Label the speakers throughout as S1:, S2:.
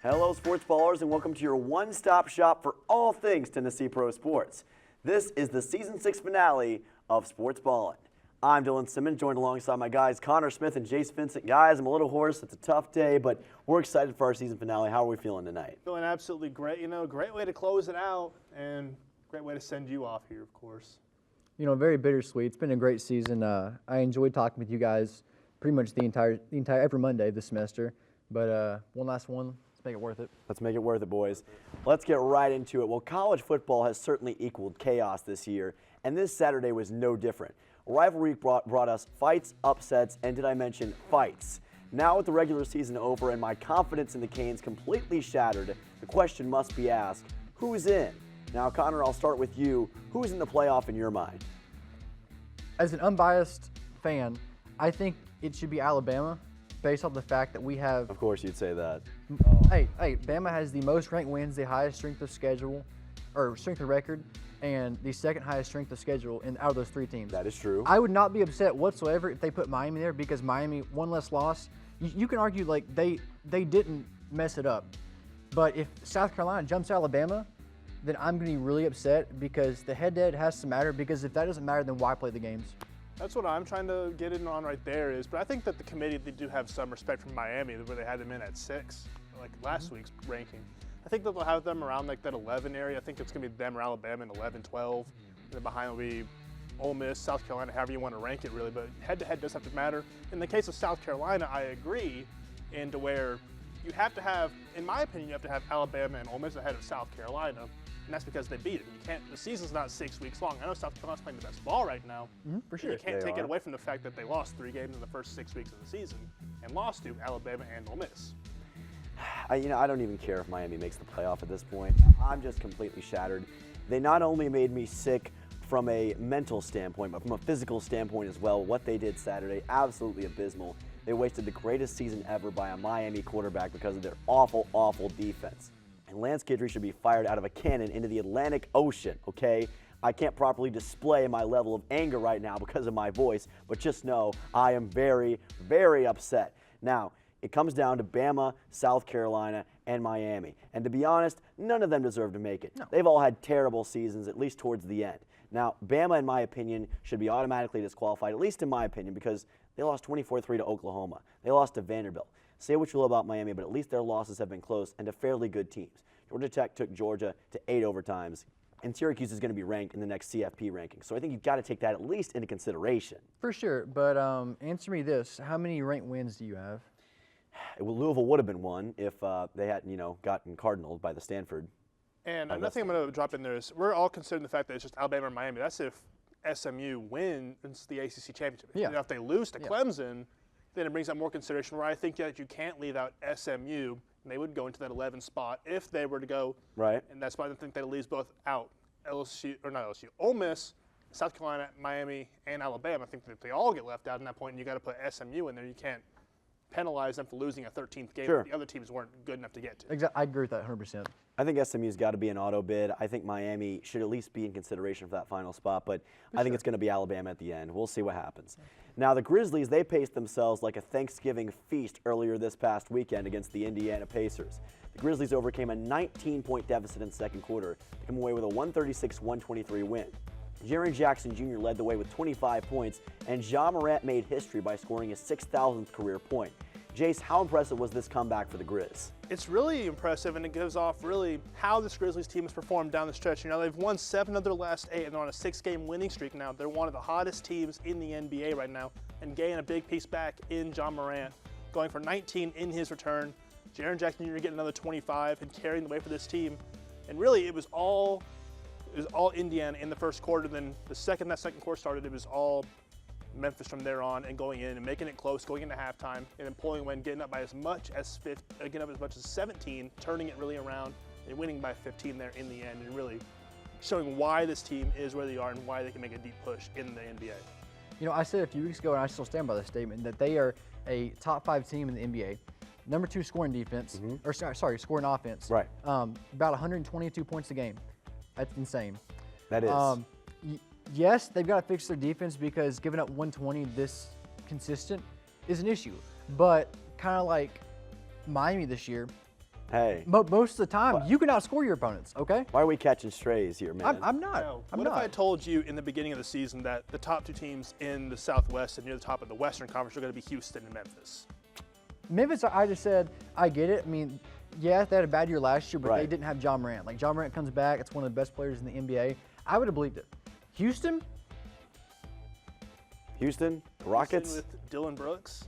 S1: Hello, sports ballers, and welcome to your one-stop shop for all things Tennessee Pro Sports. This is the Season 6 finale of Sportsballin. I'm Dylan Simmons, joined alongside my guys Connor Smith and Jace Vincent. Guys, I'm a little hoarse. It's a tough day, but we're excited for our season finale. How are we feeling tonight?
S2: Feeling absolutely great. You know, great way to close it out, and great way to send you off here, of course.
S3: You know, very bittersweet. It's been a great season. I enjoyed talking with you guys pretty much the entire every Monday this semester. But one last one. Let's make it worth it.
S1: Let's make it worth it, boys. Let's get right into it. Well, college football has certainly equaled chaos this year, and this Saturday was no different. Rivalry brought us fights, upsets, and did I mention fights? Now with the regular season over and my confidence in the Canes completely shattered, the question must be asked, who's in? Now, Connor, I'll start with you. Who's in the playoff in your mind?
S3: As an unbiased fan, I think it should be Alabama, based off the fact that we have.
S1: Of course you'd say that.
S3: Hey, Bama has the most ranked wins, the highest strength of schedule, or strength of record, and the second highest strength of schedule out of those three teams.
S1: That is true.
S3: I would not be upset whatsoever if they put Miami there because Miami, one less loss. You can argue like they didn't mess it up. But if South Carolina jumps Alabama, then I'm going to be really upset because the head-to-head has to matter, because if that doesn't matter, then why play the games?
S2: That's what I'm trying to get in on right there is, but I think that the committee, they do have some respect for Miami, where they had them in at 6, like last week's ranking. I think that they'll have them around like that 11 area. I think it's going to be them or Alabama in 11, 12. And then behind will be Ole Miss, South Carolina, however you want to rank it really, but head-to-head does have to matter. In the case of South Carolina, I agree, into where you have to have, in my opinion, you have to have Alabama and Ole Miss ahead of South Carolina. And that's because they beat it. You can't. The season's not 6 weeks long. I know South Carolina's playing the best ball right now.
S3: For sure.
S2: You can't take it away from the fact that they lost 3 games in the first 6 weeks of the season and lost to Alabama and Ole Miss.
S1: I don't even care if Miami makes the playoff at this point. I'm just completely shattered. They not only made me sick from a mental standpoint, but from a physical standpoint as well. What they did Saturday, absolutely abysmal. They wasted the greatest season ever by a Miami quarterback because of their awful, awful defense. And Lance Guidry should be fired out of a cannon into the Atlantic Ocean, okay? I can't properly display my level of anger right now because of my voice, but just know I am very, very upset. Now, it comes down to Bama, South Carolina, and Miami. And to be honest, none of them deserve to make it.
S3: No.
S1: They've all had terrible seasons, at least towards the end. Now, Bama, in my opinion, should be automatically disqualified, at least in my opinion, because they lost 24-3 to Oklahoma. They lost to Vanderbilt. Say what you will about Miami, but at least their losses have been close and to fairly good teams. Georgia Tech took Georgia to 8 overtimes, and Syracuse is going to be ranked in the next CFP ranking. So I think you've got to take that at least into consideration.
S3: For sure, but answer me this. How many ranked wins do you have?
S1: Well, Louisville would have been one if they hadn't, gotten cardinaled by the Stanford.
S2: And another thing I'm going to drop in there is we're all considering the fact that it's just Alabama or Miami. That's if SMU wins the ACC championship.
S3: Yeah.
S2: Now, if they lose to Clemson, then it brings up more consideration where I think that you can't leave out SMU, and they would go into that 11 spot if they were to go.
S1: Right.
S2: And that's why I think that it leaves both out. Ole Miss, South Carolina, Miami, and Alabama. I think that they all get left out in that point, and you got to put SMU in there. You can't penalize them for losing a 13th game that the other teams weren't good enough to get to.
S3: Exactly. I agree with that 100%.
S1: I think SMU's got to be an auto bid. I think Miami should at least be in consideration for that final spot, but I think it's going to be Alabama at the end. We'll see what happens. Now, the Grizzlies, they paced themselves like a Thanksgiving feast earlier this past weekend against the Indiana Pacers. The Grizzlies overcame a 19-point deficit in the second quarter to come away with a 136-123 win. Jaren Jackson Jr. led the way with 25 points, and Ja Morant made history by scoring his 6,000th career point. Jace, how impressive was this comeback for the Grizz?
S2: It's really impressive, and it gives off really how this Grizzlies team has performed down the stretch. They've won 7 of their last 8, and they're on a 6-game winning streak now. They're one of the hottest teams in the NBA right now, and gaining a big piece back in Ja Morant, going for 19 in his return. Jaren Jackson Jr. getting another 25 and carrying the way for this team. And really, it was all Indiana in the first quarter. Then the second that second quarter started, it was all Memphis from there on, and going in and making it close, going into halftime, and then pulling away and getting up by as much as 17, turning it really around and winning by 15 there in the end, and really showing why this team is where they are and why they can make a deep push in the NBA.
S3: I said a few weeks ago, and I still stand by the statement, that they are a top 5 team in the NBA. Number 2 scoring defense, or scoring offense.
S1: Right.
S3: About 122 points a game. That's insane.
S1: That is.
S3: Yes, they've got to fix their defense because giving up 120 this consistent is an issue. But kind of like Miami this year,
S1: Hey.
S3: Most of the time, you can outscore your opponents, okay?
S1: Why are we catching strays here, man?
S3: I'm not.
S2: No.
S3: I'm
S2: What
S3: not.
S2: if I told you in the beginning of the season that the top 2 teams in the Southwest and near the top of the Western Conference are going to be Houston and Memphis?
S3: Memphis, I just said, I get it. I mean, yeah, they had a bad year last year, but
S1: Right.
S3: they didn't have John Morant. Like, John Morant comes back. It's one of the best players in the NBA. I would have believed it. Houston?
S1: Houston, Rockets,
S2: Houston with Dylan Brooks.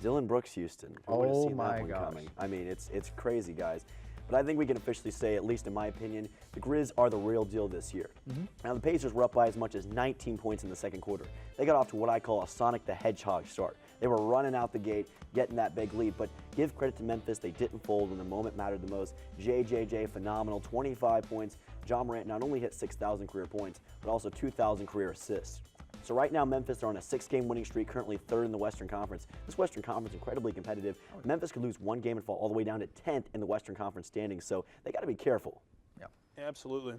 S1: Dylan Brooks, Houston. Who would have
S3: Oh
S1: seen
S3: my
S1: that one
S3: gosh.
S1: coming? I mean, it's crazy, guys. But I think we can officially say, at least in my opinion, the Grizz are the real deal this year. Now, the Pacers were up by as much as 19 points in the second quarter. They got off to what I call a Sonic the Hedgehog start. They were running out the gate, getting that big lead. But give credit to Memphis, they didn't fold when the moment mattered the most. JJJ, phenomenal, 25 points. John Morant not only hit 6,000 career points, but also 2,000 career assists. So right now, Memphis are on a 6-game winning streak, currently 3rd in the Western Conference. This Western Conference incredibly competitive. Memphis could lose 1 game and fall all the way down to 10th in the Western Conference standings, so they got to be careful.
S3: Yeah.
S2: Absolutely.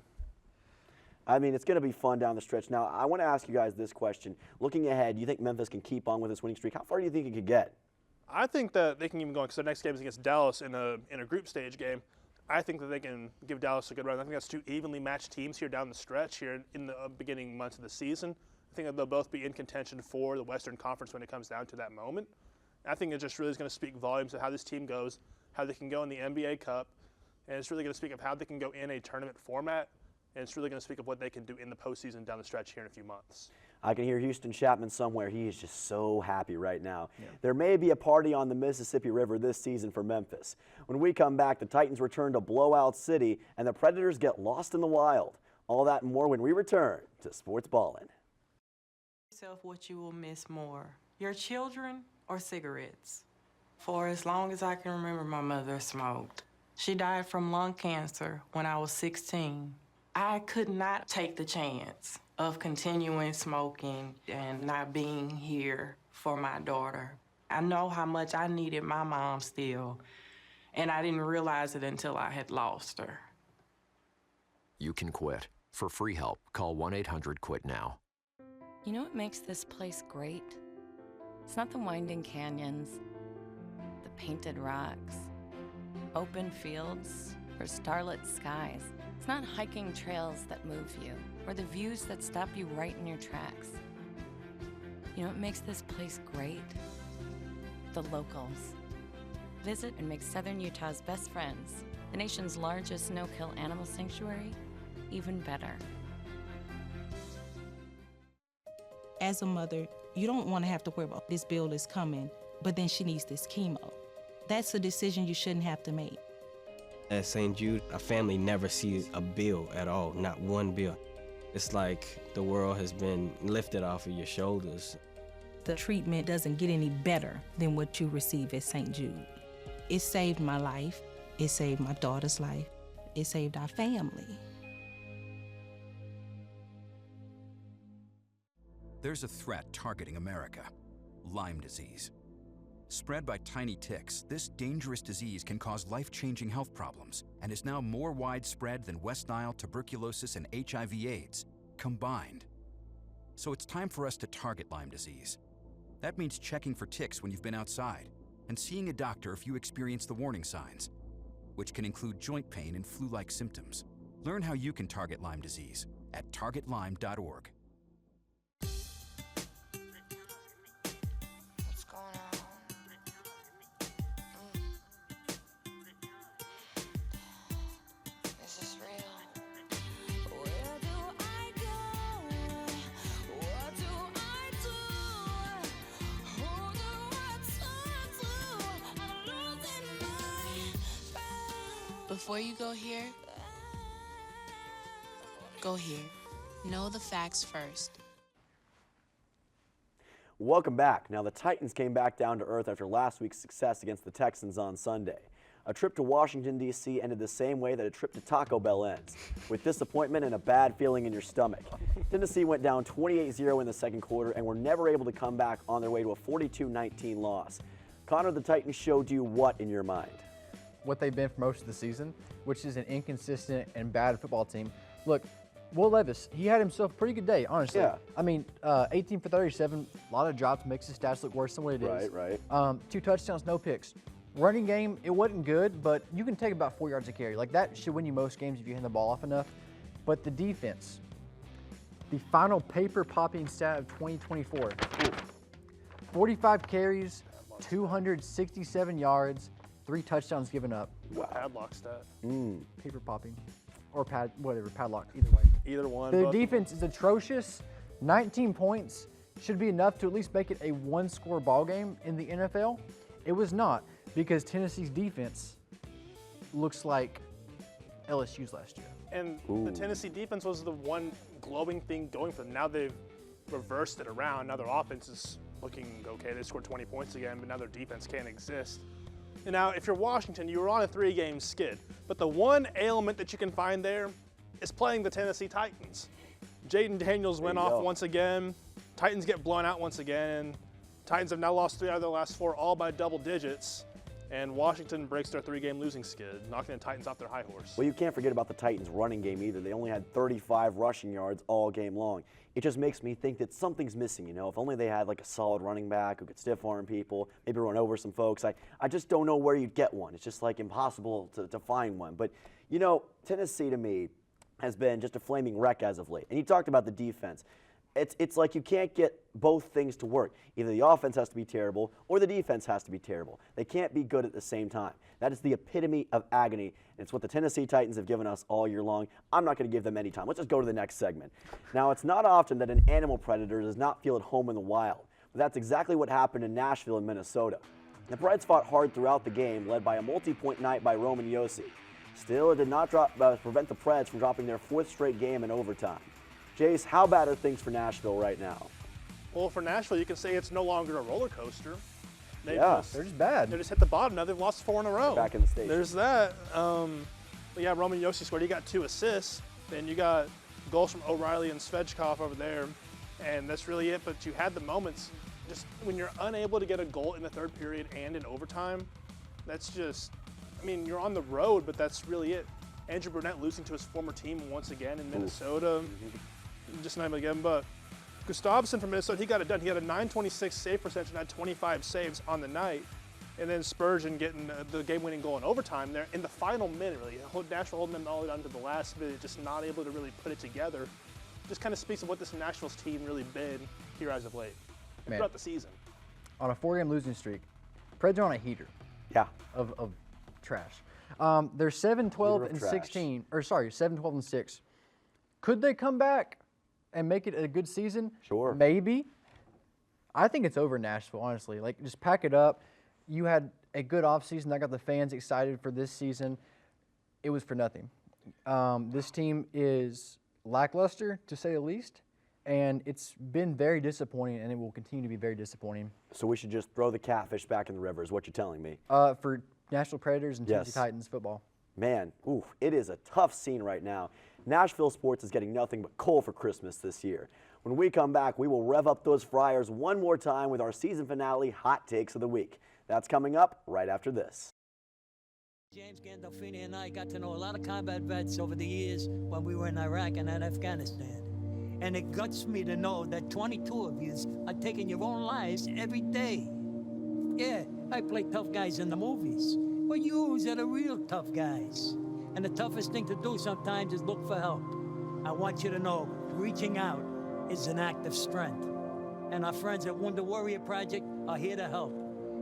S1: I mean, it's going to be fun down the stretch. Now, I want to ask you guys this question. Looking ahead, do you think Memphis can keep on with this winning streak? How far do you think it could get?
S2: I think that they can even go on because their next game is against Dallas in a group stage game. I think that they can give Dallas a good run. I think that's 2 evenly matched teams here down the stretch here in the beginning months of the season. I think that they'll both be in contention for the Western Conference when it comes down to that moment. I think it just really is going to speak volumes of how this team goes, how they can go in the NBA Cup, and it's really going to speak of how they can go in a tournament format, and it's really going to speak of what they can do in the postseason down the stretch here in a few months.
S1: I can hear Houston Chapman somewhere. He is just so happy right now. Yeah. There may be a party on the Mississippi River this season for Memphis. When we come back, the Titans return to Blowout City, and the Predators get lost in the wild. All that and more when we return to Sportsballin.
S4: What you will miss more, your children or cigarettes? For as long as I can remember, my mother smoked. She died from lung cancer when I was 16. I could not take the chance of continuing smoking and not being here for my daughter. I know how much I needed my mom still, and I didn't realize it until I had lost her.
S5: You can quit. For free help, call 1-800-QUIT-NOW.
S6: You know what makes this place great? It's not the winding canyons, the painted rocks, open fields, or starlit skies. It's not hiking trails that move you, or the views that stop you right in your tracks. You know what makes this place great? The locals. Visit and make Southern Utah's best friends, the nation's largest no-kill animal sanctuary, even better.
S7: As a mother, you don't want to have to worry about this bill is coming, but then she needs this chemo. That's a decision you shouldn't have to make.
S8: At St. Jude, a family never sees a bill at all, not one bill. It's like the world has been lifted off of your shoulders.
S7: The treatment doesn't get any better than what you receive at St. Jude. It saved my life. It saved my daughter's life. It saved our family.
S9: There's a threat targeting America: Lyme disease. Spread by tiny ticks, this dangerous disease can cause life-changing health problems and is now more widespread than West Nile, tuberculosis, and HIV/AIDS combined. So it's time for us to target Lyme disease. That means checking for ticks when you've been outside and seeing a doctor if you experience the warning signs, which can include joint pain and flu-like symptoms. Learn how you can target Lyme disease at targetlyme.org.
S10: Before you go here, go here. Know the facts first.
S1: Welcome back. Now, the Titans came back down to earth after last week's success against the Texans on Sunday. A trip to Washington, D.C. ended the same way that a trip to Taco Bell ends, with disappointment and a bad feeling in your stomach. Tennessee went down 28-0 in the second quarter and were never able to come back on their way to a 42-19 loss. Connor, the Titans showed you what in your mind?
S3: What they've been for most of the season, which is an inconsistent and bad football team. Look, Will Levis, he had himself a pretty good day, honestly.
S1: Yeah.
S3: I mean, 18 for 37, a lot of drops, makes his stats look worse than what it is.
S1: Right.
S3: 2 touchdowns, no picks. Running game, it wasn't good, but you can take about 4 yards a carry. Like, that should win you most games if you hand the ball off enough. But the defense, the final paper-popping stat of 2024, 45 carries, 267 yards, 3 touchdowns given up.
S2: Wow. Padlock stat.
S3: Paper-popping. Or padlock, either way.
S2: Either one.
S3: The defense is atrocious. 19 points should be enough to at least make it a one-score ball game in the NFL. It was not, because Tennessee's defense looks like LSU's last year.
S2: And the Tennessee defense was the one glowing thing going for them. Now they've reversed it around. Now their offense is looking okay. They scored 20 points again, but now their defense can't exist. And now, if you're Washington, you were on a 3-game skid. But the one ailment that you can find there is playing the Tennessee Titans. Jaden Daniels went off once again. Titans get blown out once again. Titans have now lost 3 out of their last 4, all by double digits. And Washington breaks their 3-game losing skid, knocking the Titans off their high horse.
S1: Well, you can't forget about the Titans' running game either. They only had 35 rushing yards all game long. It just makes me think that something's missing, you know. If only they had like a solid running back who could stiff arm people, maybe run over some folks. I just don't know where you'd get one. It's just like impossible to find one. But, you know, Tennessee to me has been just a flaming wreck as of late. And you talked about the defense. It's like you can't get both things to work. Either the offense has to be terrible or the defense has to be terrible. They can't be good at the same time. That is the epitome of agony, and it's what the Tennessee Titans have given us all year long. I'm not going to give them any time. Let's just go to the next segment. Now, it's not often that an animal predator does not feel at home in the wild, but that's exactly what happened in Nashville and Minnesota. The Preds fought hard throughout the game, led by a multi-point night by Roman Josi. Still, it did not prevent the Preds from dropping their 4th straight game in overtime. Jace, how bad are things for Nashville right now?
S2: Well, for Nashville, you can say it's no longer a roller coaster.
S3: They're just bad.
S2: They just hit the bottom. Now they've lost 4 in a row.
S1: They're back in the station.
S2: There's that. But yeah, Roman Josi scored. He got 2 assists. Then you got goals from O'Reilly and Svechkov over there. And that's really it. But you had the moments. Just when you're unable to get a goal in the 3rd period and in overtime, that's just, I mean, you're on the road, but that's really it. Andrew Burnett losing to his former team once again in Minnesota. Just not even again, but Gustafsson from Minnesota, he got it done. He had a .926 save percentage and had 25 saves on the night. And then Spurgeon getting the game-winning goal in overtime there in the final minute, really. Nashville holding them all the way down to the last minute, just not able to really put it together. Just kind of speaks of what this Nashville's team really been here as of late and throughout the season.
S3: On a 4-game losing streak, Preds are on a heater.
S1: Yeah.
S3: Of trash. They're 7-12 and 16, or sorry, 7-12 and 6. Could they come back and make it a good season?
S1: Sure.
S3: Maybe. I think it's over Nashville, honestly. Like, just pack it up. You had a good offseason that got the fans excited for this season. It was for nothing. This team is lackluster, to say the least, and it's been very disappointing, and it will continue to be very disappointing.
S1: So we should just throw the catfish back in the river is what you're telling me.
S3: For Nashville Predators and Tennessee
S1: Yes.
S3: Titans football.
S1: Man, it is a tough scene right now. Nashville sports is getting nothing but coal for Christmas this year. When we come back, we will rev up those fryers one more time with our season finale Hot Takes of the Week. That's coming up right after this.
S11: James Gandolfini and I got to know a lot of combat vets over the years when we were in Iraq and in Afghanistan. And it guts me to know that 22 of you are taking your own lives every day. Yeah, I play tough guys in the movies, but yous are the real tough guys. And the toughest thing to do sometimes is look for help. I want you to know, reaching out is an act of strength. And our friends at Wounded Warrior Project are here to help.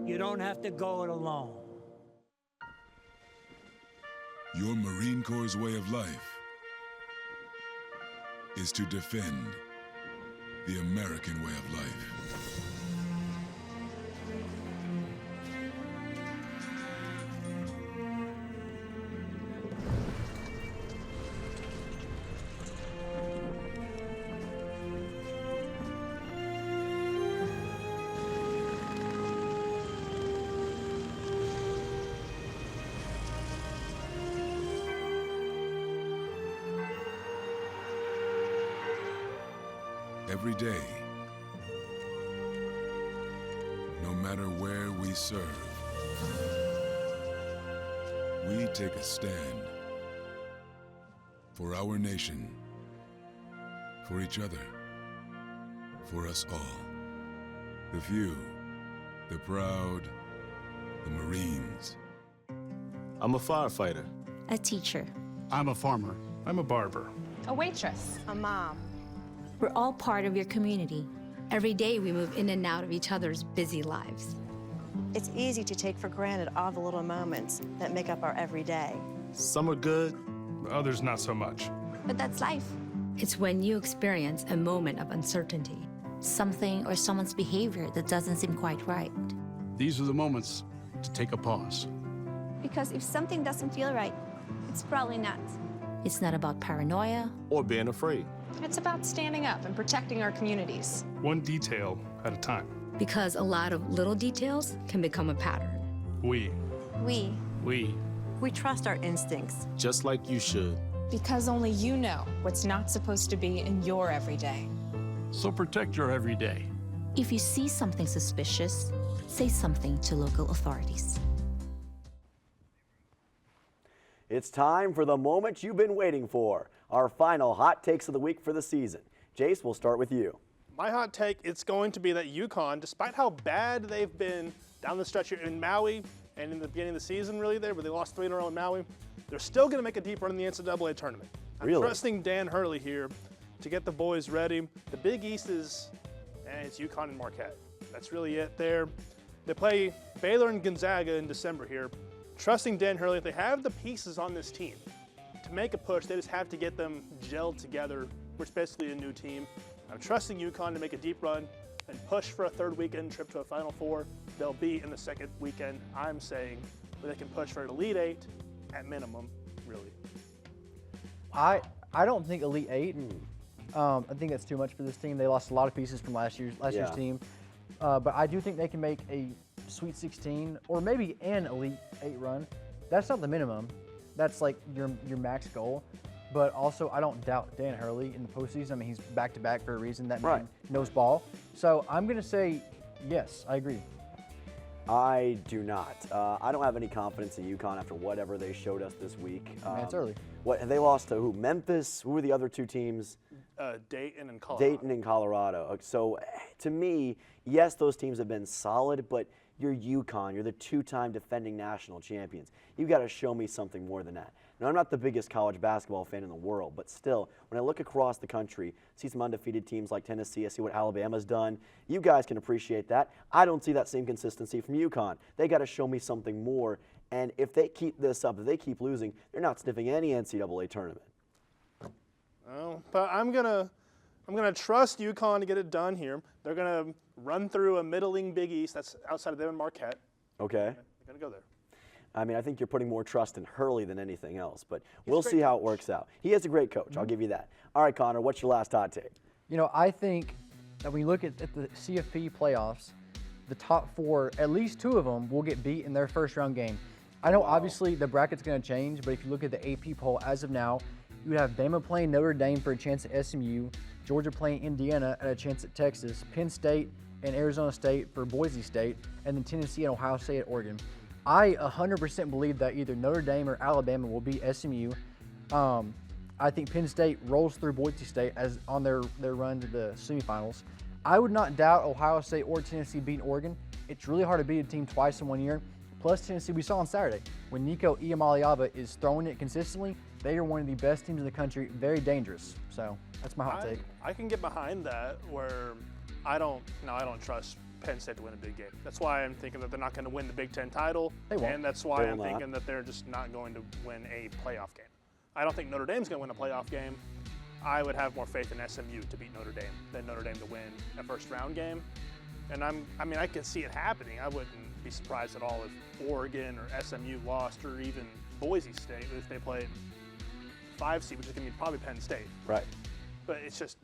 S11: You don't have to go it alone.
S12: Your Marine Corps' way of life is to defend the American way of life. Every day, no matter where we serve, we take a stand for our nation, for each other, for us all. The few, the proud, the Marines.
S13: I'm a firefighter.
S14: A teacher.
S15: I'm a farmer.
S16: I'm a barber.
S17: A waitress.
S14: A mom. We're all part of your community. Every day we move in and out of each other's busy lives.
S18: It's easy to take for granted all the little moments that make up our everyday.
S13: Some are good,
S16: others not so much.
S14: But that's life. It's when you experience a moment of uncertainty. Something or someone's behavior that doesn't seem quite right.
S15: These are the moments to take a pause.
S19: Because if something doesn't feel right, it's probably not.
S14: It's not about paranoia
S13: or being afraid.
S17: It's about standing up and protecting our communities.
S16: One detail at a time.
S14: Because a lot of little details can become a pattern.
S16: We
S18: trust our instincts.
S13: Just like you should.
S17: Because only you know what's not supposed to be in your everyday.
S15: So protect your everyday.
S14: If you see something suspicious, say something to local authorities.
S1: It's time for the moment you've been waiting for. Our final hot takes of the week for the season. Jace, we'll start with you.
S2: My hot take, it's going to be that UConn, despite how bad they've been down the stretch here in Maui and in the beginning of the season really there, where they lost 3 in a row in Maui, they're still going to make a deep run in the NCAA tournament. I'm trusting Dan Hurley here to get the boys ready. The Big East it's UConn and Marquette. That's really it there. They play Baylor and Gonzaga in December here. Trusting Dan Hurley, if they have the pieces on this team to make a push, they just have to get them gelled together, which is basically a new team. I'm trusting UConn to make a deep run and push for a third weekend trip to a Final Four. They'll be in the second weekend, I'm saying, where they can push for an Elite Eight at minimum, really.
S3: I don't think Elite Eight. I think that's too much for this team. They lost a lot of pieces from last year's team. But I do think they can make a Sweet 16 or maybe an Elite 8 run. That's not the minimum. That's like your max goal. But also, I don't doubt Dan Hurley in the postseason. I mean, he's back-to-back for a reason. That man knows ball. So I'm going to say yes, I agree.
S1: I do not. I don't have any confidence in UConn after whatever they showed us this week.
S3: It's early.
S1: What they lost to who? Memphis? Who were the other two teams?
S2: Dayton and Colorado.
S1: Dayton and Colorado. So to me, yes, those teams have been solid, but you're UConn. You're the 2-time defending national champions. You've got to show me something more than that. Now, I'm not the biggest college basketball fan in the world, but still, when I look across the country, see some undefeated teams like Tennessee, I see what Alabama's done. You guys can appreciate that. I don't see that same consistency from UConn. They got to show me something more, and if they keep this up, if they keep losing, they're not sniffing any NCAA tournament.
S2: Well, but I'm gonna trust UConn to get it done here. They're gonna run through a middling Big East that's outside of them and Marquette.
S1: Okay.
S2: They're gonna go there.
S1: I mean, I think you're putting more trust in Hurley than anything else, but we'll see how it works out. He is a great coach. I'll give you that. All right, Connor, what's your last hot take?
S3: You know, I think that when you look at the CFP playoffs, the top 4, at least 2 of them will get beat in their first round game. I know obviously the bracket's going to change, but if you look at the AP poll as of now, you would have Bama playing Notre Dame for a chance at SMU, Georgia playing Indiana at a chance at Texas, Penn State and Arizona State for Boise State, and then Tennessee and Ohio State at Oregon. I 100% believe that either Notre Dame or Alabama will beat SMU. I think Penn State rolls through Boise State as on their run to the semifinals. I would not doubt Ohio State or Tennessee beating Oregon. It's really hard to beat a team twice in 1 year. Plus Tennessee, we saw on Saturday, when Nico Iamaleava is throwing it consistently, they are one of the best teams in the country, very dangerous. So that's my hot take.
S2: I can get behind that where I don't trust Penn State to win a big game. That's why I'm thinking that they're not going to win the Big Ten title.
S3: They won't.
S2: And that's why I'm thinking that they're just not going to win a playoff game. I don't think Notre Dame's going to win a playoff game. I would have more faith in SMU to beat Notre Dame than Notre Dame to win a first-round game. And I can see it happening. I wouldn't be surprised at all if Oregon or SMU lost, or even Boise State if they played 5 seed, which is going to be probably Penn State.
S1: Right.
S2: But it's just,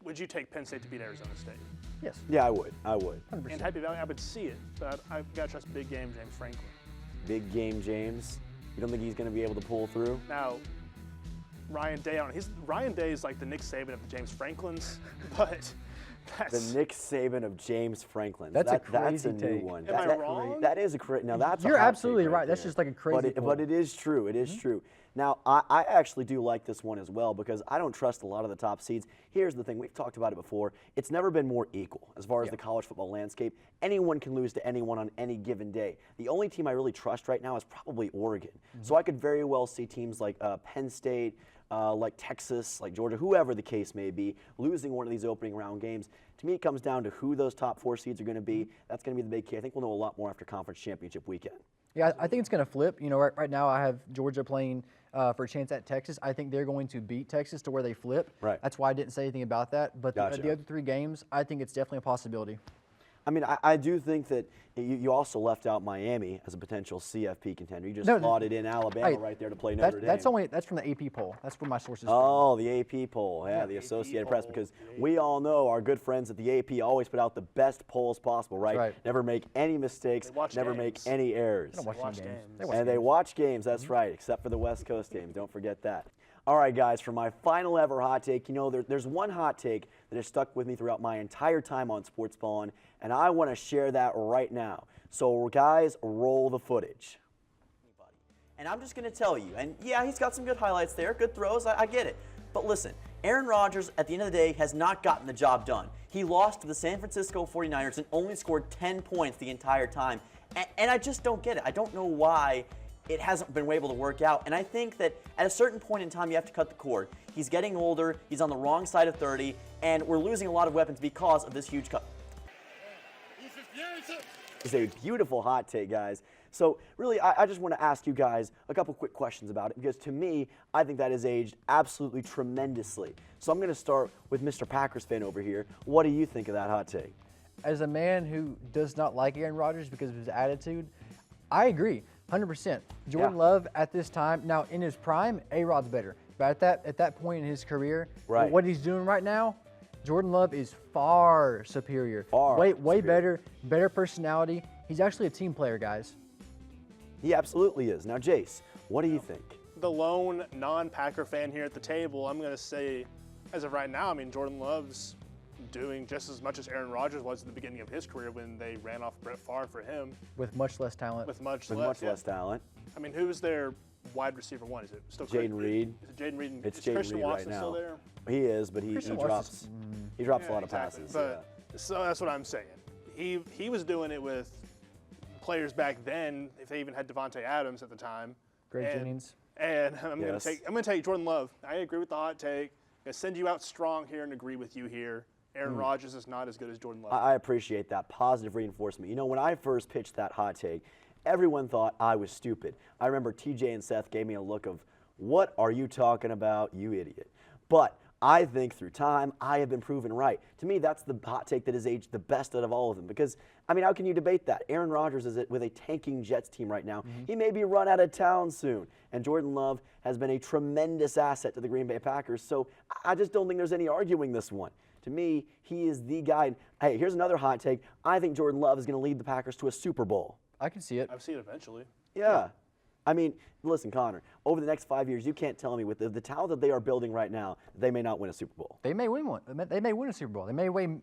S2: would you take Penn State to beat Arizona State?
S3: Yes.
S1: Yeah, I would.
S3: 100%.
S2: In Happy Valley, I would see it, but I've got to trust big game James Franklin.
S1: Big game James. You don't think he's going to be able to pull through?
S2: Now, Ryan Day is like the Nick Saban of the James Franklins, but
S1: The Nick Saban of James Franklin.
S3: That's a
S1: That's
S3: crazy
S1: a new
S3: take.
S1: one.
S2: Am I wrong?
S1: That is a now that's a
S3: You're
S1: hot take
S3: absolutely right. That's
S1: there.
S3: just like a crazy
S1: But it is true. It is true. Now, I actually do like this one as well because I don't trust a lot of the top seeds. Here's the thing. We've talked about it before. It's never been more equal as far as the college football landscape. Anyone can lose to anyone on any given day. The only team I really trust right now is probably Oregon. So I could very well see teams like Penn State, like Texas, like Georgia, whoever the case may be, losing one of these opening round games. To me, it comes down to who those top 4 seeds are going to be. That's going to be the big key. I think we'll know a lot more after conference championship weekend.
S3: Yeah, I think it's going to flip. You know, right now I have Georgia playing for a chance at Texas. I think they're going to beat Texas to where they flip.
S1: Right.
S3: That's why I didn't say anything about that. But the other 3 games, I think it's definitely a possibility.
S1: I mean, I do think that you also left out Miami as a potential CFP contender. You just slotted in Alabama right there to play Notre Dame.
S3: That's from the AP poll. That's where my sources.
S1: Oh, the AP poll. Yeah, the Associated Press. Because we all know our good friends at the AP always put out the best polls possible, right? Never make any mistakes. Never make any errors.
S3: They don't watch games.
S1: They watch games. That's right, except for the West Coast games. Don't forget that. All right, guys, for my final ever hot take, you know, there's one hot take that has stuck with me throughout my entire time on Sportsballin, and I want to share that right now. So, guys, roll the footage. And I'm just going to tell you, and yeah, he's got some good highlights there, good throws, I get it. But listen, Aaron Rodgers, at the end of the day, has not gotten the job done. He lost to the San Francisco 49ers and only scored 10 points the entire time. And I just don't get it. I don't know why it hasn't been able to work out. And I think that at a certain point in time, you have to cut the cord. He's getting older, he's on the wrong side of 30, and we're losing a lot of weapons because of this huge cut. It's a beautiful hot take, guys. So really, I just want to ask you guys a couple quick questions about it, because to me, I think that has aged absolutely tremendously. So I'm going to start with Mr. Packers fan over here. What do you think of that hot take?
S3: As a man who does not like Aaron Rodgers because of his attitude, I agree. 100%. Jordan Love at this time, now in his prime, A-Rod's better. But at that point in his career, what he's doing right now, Jordan Love is far superior. Way better personality. He's actually a team player, guys.
S1: He absolutely is. Now, Jace, what do you think?
S2: The lone non-Packer fan here at the table, I'm going to say, as of right now, I mean, Jordan Love's doing just as much as Aaron Rodgers was at the beginning of his career when they ran off Brett Favre for him.
S3: With much less talent.
S2: With much
S1: less talent.
S2: I mean, who's their wide recessor one? Is it still
S1: Jaden Reed?
S2: Is it Jaden Reed?
S1: It's
S2: is
S1: Jaden
S2: Christian
S1: Reed
S2: Watson
S1: right now.
S2: Still there?
S1: He is, but he drops a lot of passes.
S2: But so that's what I'm saying. He was doing it with players back then, if they even had Devontae Adams at the time.
S3: Greg Jennings.
S2: And I'm going to take Jordan Love. I agree with the hot take. I'm going to send you out strong here and agree with you here. Aaron Rodgers is not as good as Jordan Love.
S1: I appreciate that positive reinforcement. You know, when I first pitched that hot take, everyone thought I was stupid. I remember TJ and Seth gave me a look of, what are you talking about, you idiot? But I think through time, I have been proven right. To me, that's the hot take that has aged the best out of all of them. Because, I mean, how can you debate that? Aaron Rodgers is with a tanking Jets team right now. He may be run out of town soon. And Jordan Love has been a tremendous asset to the Green Bay Packers. So I just don't think there's any arguing this one. To me, he is the guy. Hey, here's another hot take. I think Jordan Love is going to lead the Packers to a Super Bowl.
S3: I can see it.
S2: I've seen it eventually.
S1: Yeah. I mean, listen, Connor, over the next 5 years, you can't tell me with the talent that they are building right now, they may not win a Super Bowl.
S3: They may win one. They may win a Super Bowl. They may win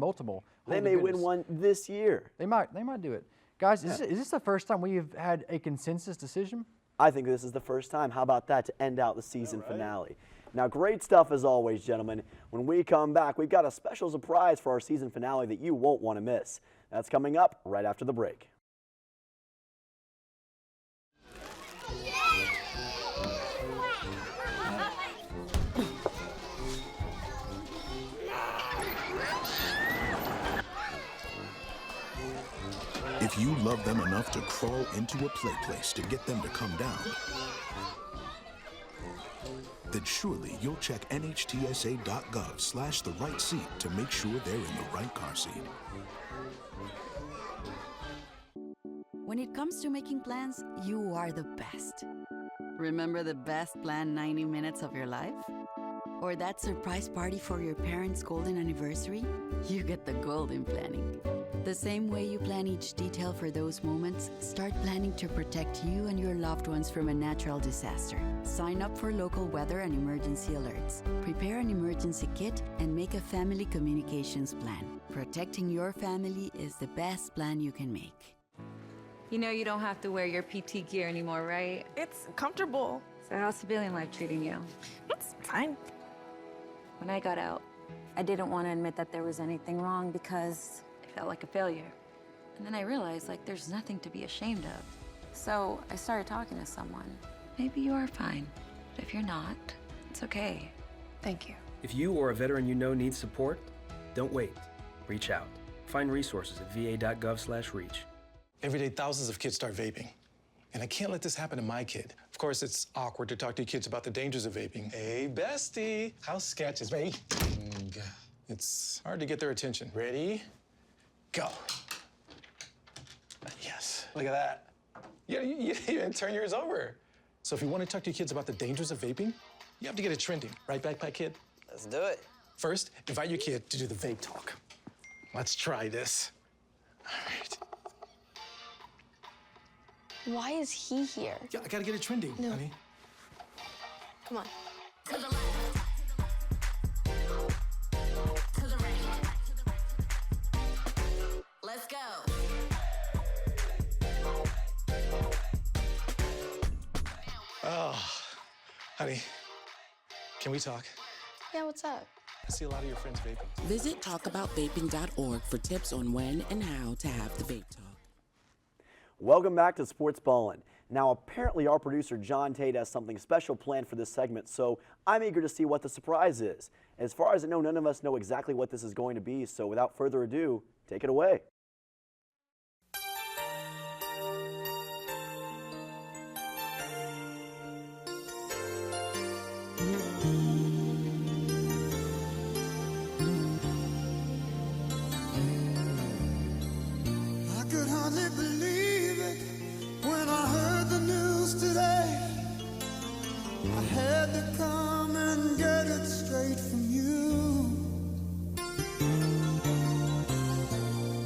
S3: multiple.
S1: They may win one this year.
S3: They might do it. Guys, is this the first time we've had a consensus decision?
S1: I think this is the first time. How about that to end out the season finale? Now, great stuff as always, gentlemen. When we come back, we've got a special surprise for our season finale that you won't want to miss. That's coming up right after the break.
S12: If you love them enough to crawl into a play place to get them to come down, then surely you'll check nhtsa.gov/the-right seat to make sure they're in the right car seat.
S20: When it comes to making plans, you are the best. Remember the best planned 90 minutes of your life? Or that surprise party for your parents' golden anniversary? You get the golden planning. The same way you plan each detail for those moments, start planning to protect you and your loved ones from a natural disaster. Sign up for local weather and emergency alerts. Prepare an emergency kit and make a family communications plan. Protecting your family is the best plan you can make.
S21: You know you don't have to wear your PT gear anymore, right?
S22: It's comfortable.
S21: So how's civilian life treating you?
S22: It's fine.
S21: When I got out, I didn't want to admit that there was anything wrong because it felt like a failure. And then I realized, like, there's nothing to be ashamed of. So I started talking to someone. Maybe you are fine, but if you're not, it's okay. Thank you.
S23: If you or a veteran you know needs support, don't wait. Reach out. Find resources at va.gov/reach.
S24: Every day, thousands of kids start vaping. And I can't let this happen to my kid. Of course, it's awkward to talk to your kids about the dangers of vaping. Hey, bestie, how's sketches, baby? It's hard to get their attention. Ready? Go. Yes, look at that. You didn't turn yours over. So if you want to talk to your kids about the dangers of vaping, you have to get it trending. Right, backpack kid?
S25: Let's do it.
S24: First, invite your kid to do the vape talk. Let's try this. All right.
S19: Why is he here?
S24: Yeah, I gotta get it trending, honey.
S19: Come on.
S21: Let's go.
S24: Oh, honey, can we talk?
S19: Yeah, what's up?
S24: I see a lot of your friends vaping.
S26: Visit talkaboutvaping.org for tips on when and how to have the vape talk.
S1: Welcome back to Sportsballin. Now, apparently our producer John Tate has something special planned for this segment, so I'm eager to see what the surprise is. As far as I know, none of us know exactly what this is going to be, so without further ado, take it away.
S27: I could hardly believe it when I heard the news today. I had to come and get it straight from you.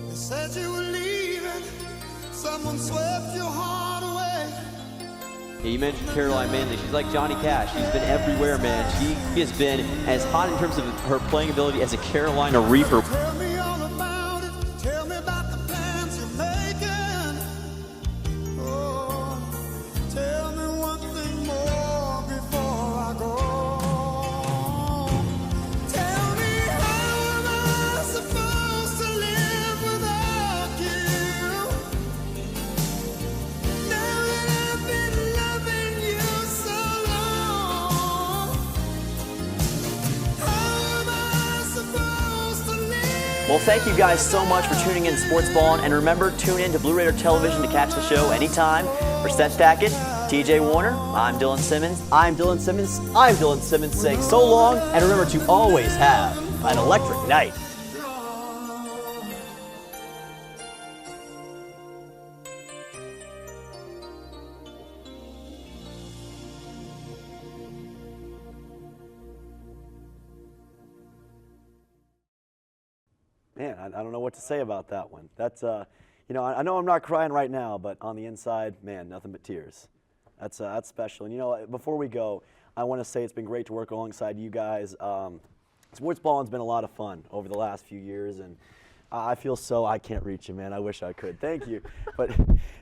S27: They said you were leaving, someone swept your heart away.
S28: Yeah, you mentioned Caroline Manley. She's like Johnny Cash. She's been everywhere, man. She has been as hot in terms of her playing ability as a Carolina Reaper.
S27: Tell me all about it, tell me about the plans you're making. Oh, tell me one thing more before I go. Tell me, how am I supposed to live without you? Now that I've been loving you so long, how am I supposed to live?
S28: Well, thank you guys so much for tuning in to Sportsballin', and remember, tune in to Blue Raider Television to catch the show anytime. For Seth Tackett, TJ Warner, I'm Dylan Simmons.
S1: I'm Dylan Simmons. I'm Dylan Simmons saying so long, and remember to always have an electric night. Man, I don't know what to say about that one. That's, you know, I know I'm not crying right now, but on the inside, man, nothing but tears. That's special. And you know, before we go, I want to say it's been great to work alongside you guys. Sportsballin's been a lot of fun over the last few years, and I feel so, I can't reach you, man. I wish I could. Thank you. But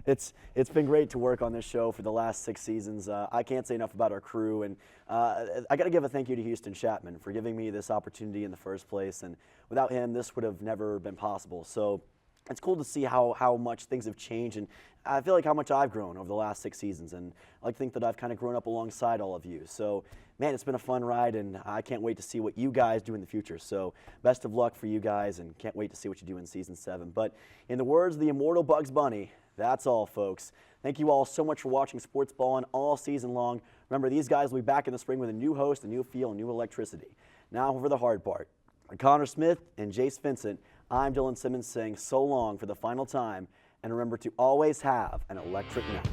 S1: it's been great to work on this show for the last 6 seasons. I can't say enough about our crew, and I got to give a thank you to Houston Chapman for giving me this opportunity in the first place. And without him, this would have never been possible. So it's cool to see how much things have changed, and I feel like how much I've grown over the last 6 seasons, and I like to think that I've kind of grown up alongside all of you. So, man, it's been a fun ride, and I can't wait to see what you guys do in the future. So, best of luck for you guys, and can't wait to see what you do in Season 7. But in the words of the immortal Bugs Bunny, that's all, folks. Thank you all so much for watching Sportsballin' all season long. Remember, these guys will be back in the spring with a new host, a new feel, and new electricity. Now for the hard part. For Connor Smith and Jace Vincent, I'm Dylan Simmons saying so long for the final time, and remember to always have an electric night.